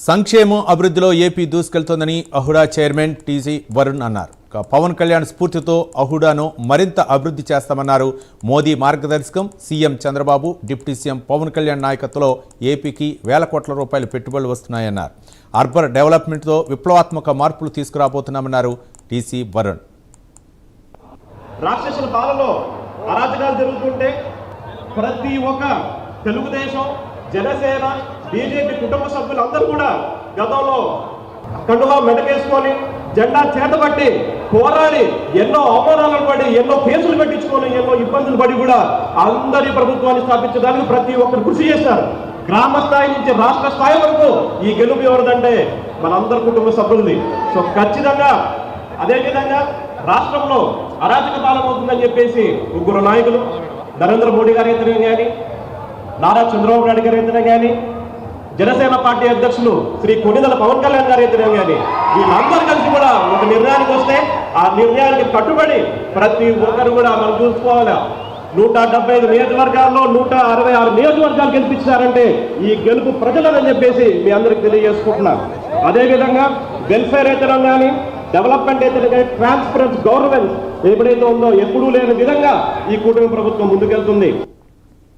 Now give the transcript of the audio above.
సంక్షేమం అభివృద్ధిలో AP దూసుకెళ్తోందని అహుడా chairman TG Varun అన్నారు. పవన్ కళ్యాణ్ స్ఫూర్తితో అహుడాను మరింత అభివృద్ధి చేస్తామన్నారు. మోదీ మార్గదర్శకం, CM Chandrababu, deputy CM Pawan Kalyan నాయకత్వంలో ఏపీకి వేల కోట్ల రూపాయల పెట్టుబడులు వస్తున్నాయన్నారు. అర్బన్ డెవలప్మెంట్తో విప్లవాత్మక మార్పులు తీసుకురాబోతున్నామన్నారు టీసీ వరుణ్. రాక్షసుల పాలలో అరాచకాలు జరుగుతుంటే ప్రతి ఒక్క తెలుగుదేశం, జనసేన, బీజేపీ కుటుంబ సభ్యులందరూ కూడా గతంలో కండువా మెడకేసుకొని జెండా చేతబట్టి పోరాడి ఎన్నో అవమానాలను పడి ఎన్నో కేసులు పెట్టించుకొని ఎన్నో ఇబ్బందులు పడి కూడా అందరి ప్రభుత్వాన్ని స్థాపించడానికి ప్రతి ఒక్కరు కృషి చేశారు. గ్రామ స్థాయి నుంచి రాష్ట్ర స్థాయి వరకు ఈ గెలుపు ఎవరిదంటే మనందరి కుటుంబ సభ్యులది. సో ఖచ్చితంగా అదేవిధంగా రాష్ట్రంలో అరాచక పాలన అవుతుందని చెప్పేసి ముగ్గురు నాయకులు నరేంద్ర మోడీ గారి అయితేనే కానీ, నారా చంద్రబాబు నాయుడు గారి అయితేనే కానీ, జనసేన పార్టీ అధ్యక్షులు శ్రీ కొణిదెల పవన్ కళ్యాణ్ గారు అయితేనే కానీ, వీళ్ళందరూ కలిసి కూడా ఒక నిర్ణయానికి వస్తే ఆ నిర్ణయానికి కట్టుబడి ప్రతి ఒక్కరు కూడా మనం చూసుకోవాలి. 175 నియోజకవర్గాల్లో 166 నియోజకవర్గాలు గెలిపించారంటే ఈ గెలుపు ప్రజలని చెప్పేసి మీ అందరికి తెలియజేసుకుంటున్నాను. అదేవిధంగా వెల్ఫేర్ అయితే కానీ, డెవలప్మెంట్ అయితే కానీ, ట్రాన్స్పరెంట్ గవర్నమెంట్ ఎప్పుడైతే ఉందో ఎప్పుడూ లేని విధంగా ఈ కూటమి ప్రభుత్వం ముందుకెళ్తుంది.